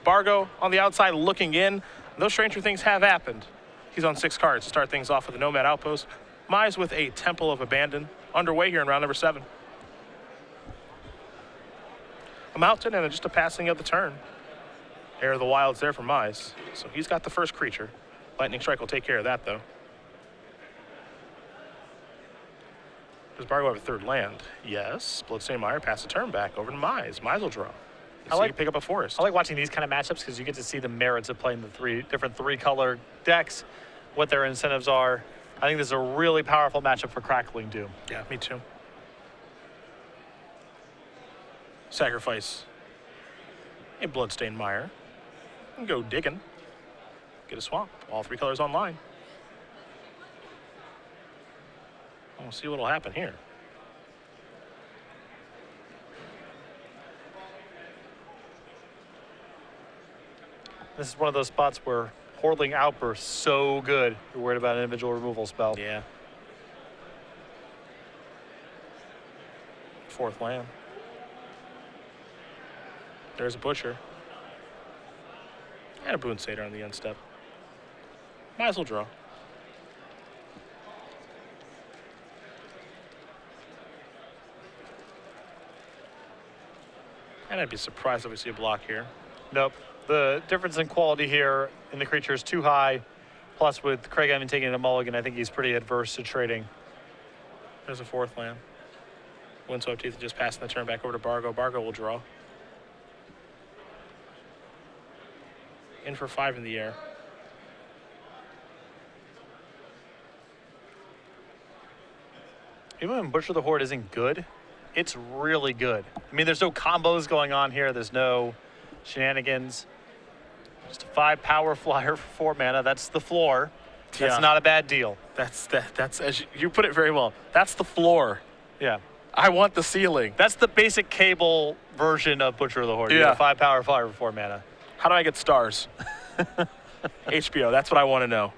Bargo on the outside looking in. Those stranger things have happened. He's on 6 cards to start things off with a Nomad Outpost. Mize with a Temple of Abandon underway here in round number 7. A mountain and just a passing of the turn. Air of the Wilds there for Mize. So he's got the first creature. Lightning Strike will take care of that, though. Does Bargo have a third land? Yes. Bloodstained Mire, pass the turn back over to Mize. Mize will draw. I like pick up a forest. I like watching these kind of matchups because you get to see the merits of playing the different three-color decks, what their incentives are. I think this is a really powerful matchup for Crackling Doom. Yeah, me too. Sacrifice a Bloodstained Mire and go digging. Get a swamp. All 3 colors online. We'll see what'll happen here. This is one of those spots where Hordeling Outburst so good. You're worried about an individual removal spell. Yeah. 4th land. There's a Butcher. And a Boon Satyr on the end step. Might as well draw. And I'd be surprised if we see a block here. Nope. The difference in quality here in the creature is too high. Plus, with Craig having taken a mulligan, I think he's pretty adverse to trading. There's a 4th land. Windswept Teeth just passing the turn back over to Bargo. Bargo will draw. In for 5 in the air. Even when Butcher the Horde isn't good, it's really good. I mean, there's no combos going on here. There's no shenanigans. Just a 5 power flyer for 4 mana. That's the floor. That's not a bad deal. That's as you put it very well. That's the floor. Yeah. I want the ceiling. That's the basic cable version of Butcher of the Horde. Yeah. You have a 5 power flyer for 4 mana. How do I get stars? HBO, that's what I want to know.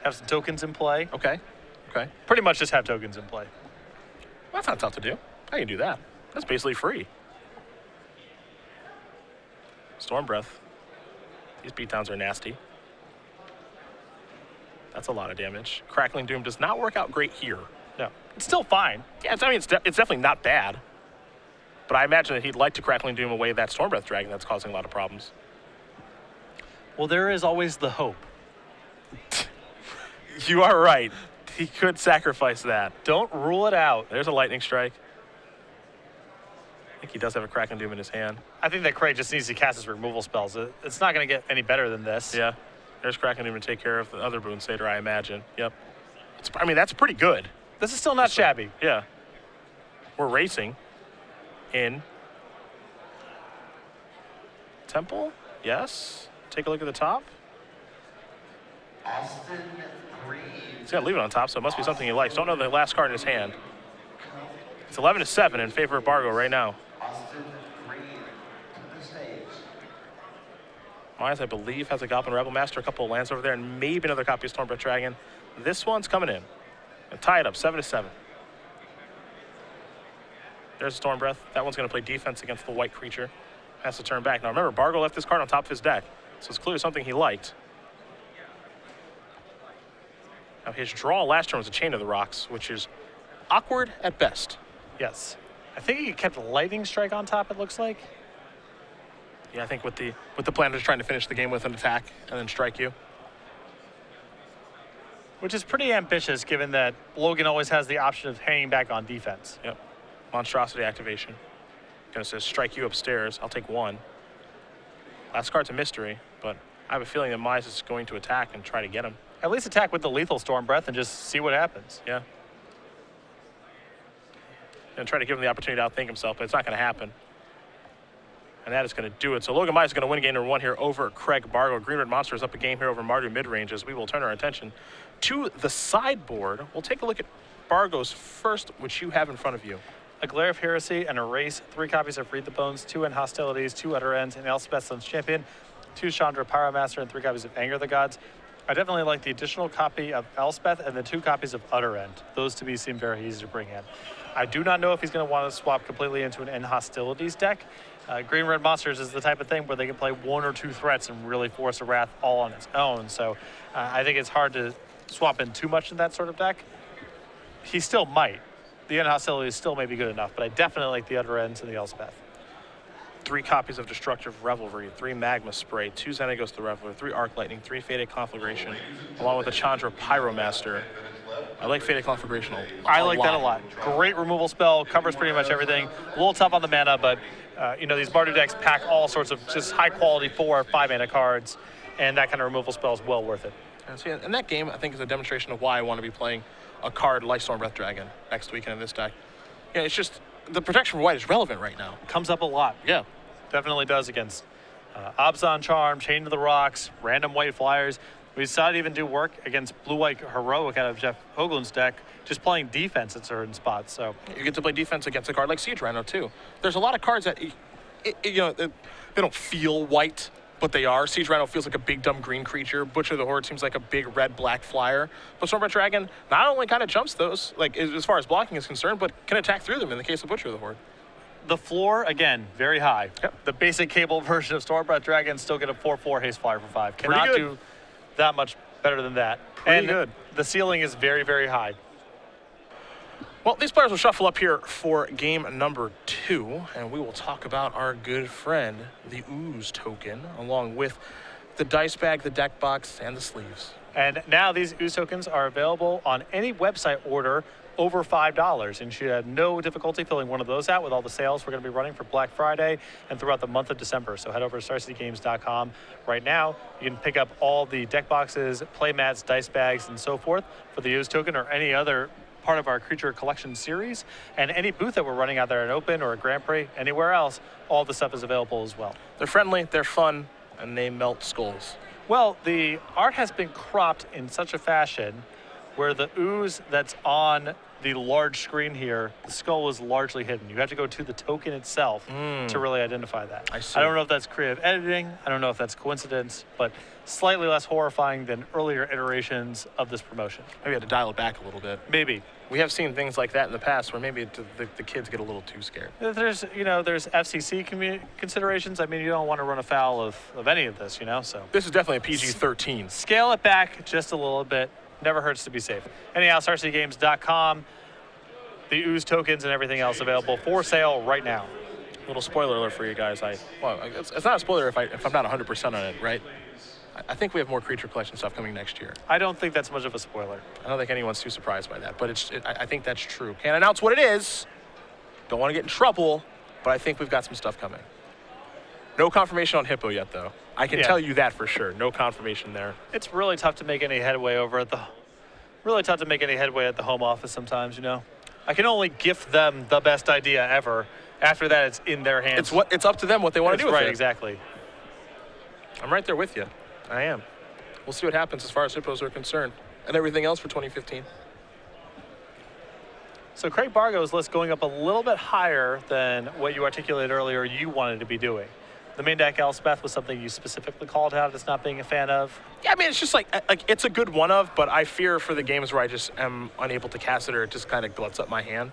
Have some tokens in play. Okay. Okay. Pretty much just have tokens in play. Well, that's not tough to do. I can do that. That's basically free. Storm Breath. These beatdowns are nasty. That's a lot of damage. Crackling Doom does not work out great here. No. It's still fine. Yeah, it's definitely not bad. But I imagine that he'd like to Crackling Doom away that Storm Breath Dragon that's causing a lot of problems. Well, there is always the hope. You are right. He could sacrifice that. Don't rule it out. There's a Lightning Strike. I think he does have a Crackling Doom in his hand. I think that Craig just needs to cast his removal spells. It's not going to get any better than this. Yeah. There's Crackling Doom to take care of the other Boon Satyr, I imagine. Yep. I mean, that's pretty good. This is still not shabby. Yeah. We're racing in Temple. Yes. Take a look at the top. He's got to leave it on top, so it must be something he likes. Don't know the last card in his hand. It's 11-7 in favor of Bargo right now. Mize, I believe, has a Goblin Rebel Master, a couple of lands over there, and maybe another copy of Stormbreath Dragon. This one's coming in. And tie it up, 7-7. There's a Stormbreath. That one's going to play defense against the white creature. Has to turn back. Now remember, Bargo left this card on top of his deck, so it's clearly something he liked. Now his draw last turn was a Chain of the Rocks, which is awkward at best. Yes. I think he kept Lightning Strike on top, it looks like. Yeah, I think with the plan of trying to finish the game with an attack and then strike you. Which is pretty ambitious given that Logan always has the option of hanging back on defense. Yep. Monstrosity activation. Gonna say strike you upstairs. I'll take 1. Last card's a mystery, but I have a feeling that Mize is going to attack and try to get him. At least attack with the lethal Storm Breath and just see what happens. Yeah. And try to give him the opportunity to outthink himself, but it's not going to happen. And that is going to do it. So Logan Mize is going to win game number 1 here over Craig Bargo. Green Red Monster is up a game here over Mardu mid-range as we will turn our attention to the sideboard. We'll take a look at Bargo's first, which you have in front of you. A Glare of Heresy, and Erase, 3 copies of Read the Bones, 2 End Hostilities, 2 Utter Ends, and Elspeth's Sun's Champion, 2 Chandra Pyromaster, and 3 copies of Anger of the Gods. I definitely like the additional copy of Elspeth and the 2 copies of Utter End. Those to me seem very easy to bring in. I do not know if he's going to want to swap completely into an End Hostilities deck. Green Red Monsters is the type of thing where they can play 1 or 2 threats and really force a Wrath all on its own. So I think it's hard to swap in too much in that sort of deck. He still might. The end hostility still may be good enough, but I definitely like the other ends and the Elspeth. 3 copies of Destructive Revelry, 3 Magma Spray, 2 Xenagos the Reveler, 3 Arc Lightning, 3 Faded Conflagration, along with a Chandra Pyromaster. I like Faded Conflagration a lot. I like that a lot. Great removal spell, covers pretty much everything. A little tough on the mana, but you know, these Bardo decks pack all sorts of just high quality 4 or 5 mana cards, and that kind of removal spell is well worth it. And so, and that game, I think, is a demonstration of why I want to be playing a card like Storm Breath Dragon next weekend in this deck. Yeah, it's just the protection for white is relevant right now. Comes up a lot. Yeah. Definitely does against Abzan Charm, Chain to the Rocks, random white flyers. We saw it even do work against blue-white Heroic out of Jeff Hoagland's deck, just playing defense at certain spots. So you get to play defense against a card like Siege Rhino too. There's a lot of cards that, you know, they don't feel white, but they are. Siege Rhino feels like a big dumb green creature. Butcher the Horde seems like a big red-black flyer. But Stormbreath Dragon not only kind of jumps those, like as far as blocking is concerned, but can attack through them in the case of Butcher the Horde. The floor, again, very high. Yep. The basic cable version of Stormbreath Dragon still get a 4/4 haste flyer for 5. Cannot do that much better than that. Pretty good. The ceiling is very, very high. Well, these players will shuffle up here for game number 2, and we will talk about our good friend, the Ooze token, along with the dice bag, the deck box, and the sleeves. And now these Ooze tokens are available on any website order over $5, and you should have no difficulty filling one of those out with all the sales we're going to be running for Black Friday and throughout the month of December. So head over to StarCityGames.com right now. You can pick up all the deck boxes, play mats, dice bags, and so forth for the Ooze token or any other part of our creature collection series. And any booth that we're running out there in Open or at Grand Prix, anywhere else, all the stuff is available as well. They're friendly, they're fun, and they melt skulls. Well, the art has been cropped in such a fashion where the ooze that's on the large screen here, the skull is largely hidden. You have to go to the token itself to really identify that. I see. I don't know if that's creative editing. I don't know if that's coincidence, but slightly less horrifying than earlier iterations of this promotion. Maybe I had to dial it back a little bit. Maybe. We have seen things like that in the past where maybe the kids get a little too scared. There's, you know, there's FCC considerations. I mean, you don't want to run afoul of any of this, you know, so. This is definitely a PG-13. Scale it back just a little bit. Never hurts to be safe. Anyhow, StarCityGames.com, the Ooze tokens and everything else available for sale right now. Little spoiler alert for you guys. Well, it's not a spoiler if I'm not 100% on it, right? I think we have more creature collection stuff coming next year. I don't think that's much of a spoiler. I don't think anyone's too surprised by that, but I think that's true. Can't announce what it is. Don't want to get in trouble, but I think we've got some stuff coming. No confirmation on Hippo yet, though. I can tell you that for sure. No confirmation there. It's really tough to make any headway at the home office sometimes, you know. I can only gift them the best idea ever. After that, it's in their hands. It's up to them what they want to do with it. Right, exactly. I'm right there with you. I am. We'll see what happens as far as Hippos are concerned and everything else for 2015. So Craig Bargo's list going up a little bit higher than what you articulated earlier you wanted to be doing. The main deck Elspeth was something you specifically called out as not being a fan of. Yeah, I mean, it's just like it's a good one of, but I fear for the games where I just am unable to cast it or it just kind of gluts up my hand.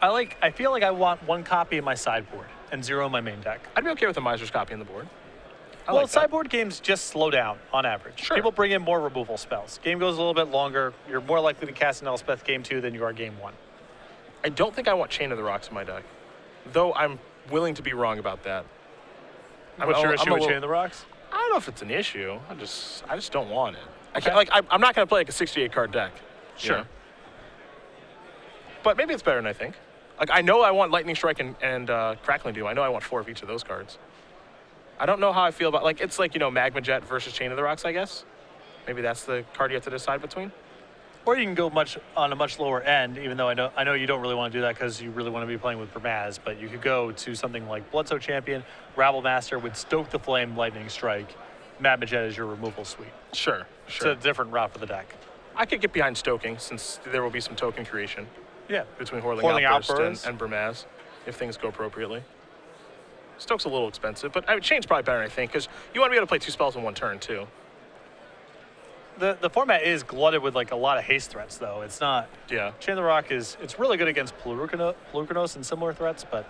I feel like I want 1 copy in my sideboard and 0 in my main deck. I'd be okay with a Miser's copy in the board. Well, sideboard games just slow down on average. Sure. People bring in more removal spells. Game goes a little bit longer. You're more likely to cast an Elspeth game 2 than you are game 1. I don't think I want Chain of the Rocks in my deck, though I'm willing to be wrong about that. What's your issue with Chain of the Rocks? I don't know if it's an issue. I just don't want it. Okay. I'm not going to play like a 68 card deck. Sure. You know? But maybe it's better than I think. Like I know I want Lightning Strike and Crackling Dew. I know I want 4 of each of those cards. I don't know how I feel about it's like, you know, Magma Jet versus Chain of the Rocks, I guess. Maybe that's the card you have to decide between. Or you can go on a much lower end, even though I know you don't really want to do that because you really want to be playing with Mize, but you could go to something like Bloodsoul Champion, Rabble Master with Stoke the Flame, Lightning Strike, Magma Jet is your removal suite. Sure. It's a different route for the deck. I could get behind stoking since there will be some token creation. Yeah. Between Whirling Outburst and Burmaz, if things go appropriately. Stoke's a little expensive, but Chain's probably better, I think, because you want to be able to play 2 spells in 1 turn, too. The format is glutted with like a lot of haste threats, though. It's not. Yeah. Chain of the Rock it's really good against Pluricanos and similar threats, but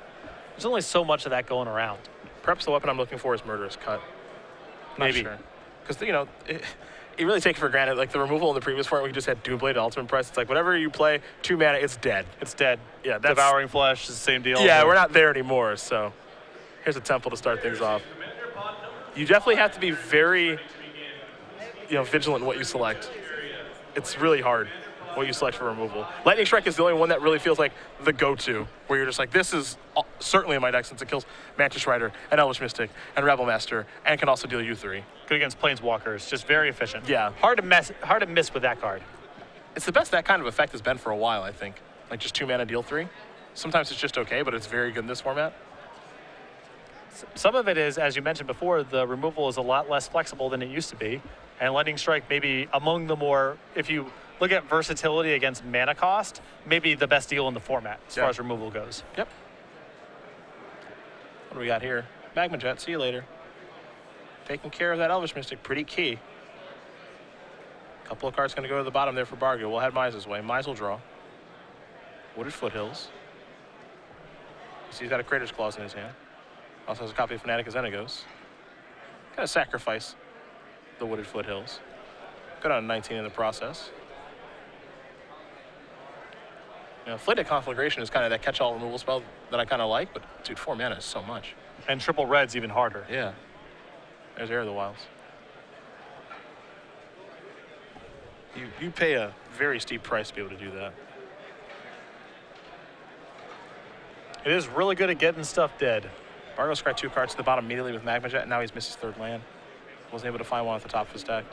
There's only so much of that going around. Perhaps the weapon I'm looking for is Murderous Cut. Maybe. Not sure. Because, you know, you really take it for granted. Like the removal in the previous form, we just had Doomblade at ultimate price. It's like whatever you play, 2 mana, it's dead. It's dead. Yeah, that's, Devouring Flesh is the same deal. Yeah, we're not there anymore. So here's a Temple to start things off. You definitely have to be very, vigilant in what you select. It's really hard what you select for removal. Lightning Strike is the only one that really feels like the go-to, where you're just like, this is certainly in my deck since it kills Mantis Rider and Elvish Mystic and Rebel Master and can also deal U3. Good against Planeswalkers, just very efficient. Yeah. Hard to miss with that card. It's the best that kind of effect has been for a while, I think. Like just 2 mana, deal 3. Sometimes it's just okay, but it's very good in this format. Some of it is, as you mentioned before, the removal is a lot less flexible than it used to be. And Lightning Strike maybe among the more, if you look at versatility against mana cost, maybe the best deal in the format as far as removal goes. Yep. What do we got here? Magma Jet, see you later. Taking care of that Elvish Mystic, pretty key. Couple of cards going to go to the bottom there for Bargo. We'll head Mize's way. Mize will draw. Wooded Foothills. See, he's got a Crater's Claws in his hand. Also has a copy of Fanatic Xenagos. Kind of sacrifice the Wooded Foothills. Go down to 19 in the process. Flayed Conflagration is kind of that catch-all removal spell that I kind of like, but dude, 4 mana is so much. And triple red's even harder. Yeah. There's Air of the Wilds. You pay a very steep price to be able to do that. It is really good at getting stuff dead. Bargo scratched 2 cards to the bottom immediately with Magma Jet, and now he's missed his 3rd land. Wasn't able to find one at the top of his deck.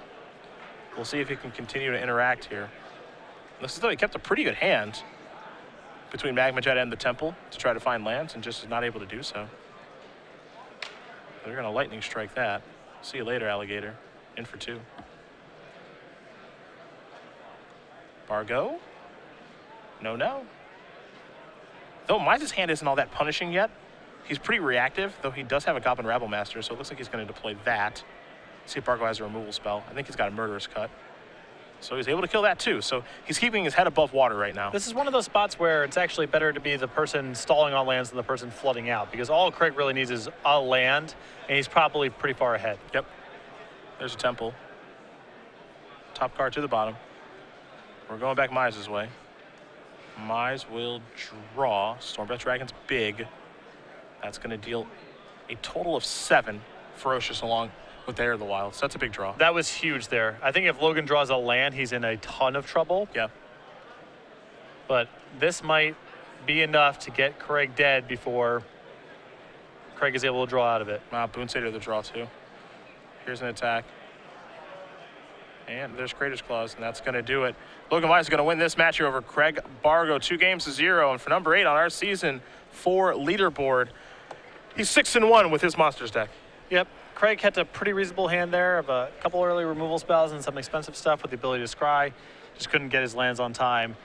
We'll see if he can continue to interact here. Looks as though he kept a pretty good hand between Magma Jet and the Temple to try to find lands, and just is not able to do so. They're going to Lightning Strike that. See you later, Alligator. In for 2. Bargo? No. Though Mize's hand isn't all that punishing yet, he's pretty reactive, though he does have a Goblin Rabble Master, so it looks like he's going to deploy that. See if Bargo has a removal spell. I think he's got a Murderous Cut. So he's able to kill that too. So he's keeping his head above water right now. This is one of those spots where it's actually better to be the person stalling on lands than the person flooding out, because all Craig really needs is a land, and he's probably pretty far ahead. Yep. There's a Temple. Top card to the bottom. We're going back Mize's way. Mize will draw. Stormbreath Dragon's big. That's going to deal a total of 7 Ferocious along with the Air of the Wilds. That's a big draw. That was huge there. I think if Logan draws a land, he's in a ton of trouble. Yeah. But this might be enough to get Craig dead before Craig is able to draw out of it. Boonsater the draw too. Here's an attack. And there's Crater's Claws, and that's going to do it. Logan Mize is going to win this match here over Craig Bargo, 2-0. And for number 8 on our Season 4 leaderboard, he's 6-1 with his Monsters deck. Yep. Craig had a pretty reasonable hand there of a couple early removal spells and some expensive stuff with the ability to scry. Just couldn't get his lands on time.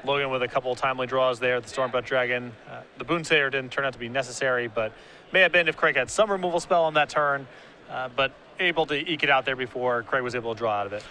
Logan with a couple timely draws there, the Stormbreath Dragon. The Boonsater didn't turn out to be necessary, but may have been if Craig had some removal spell on that turn, but able to eke it out there before Craig was able to draw out of it.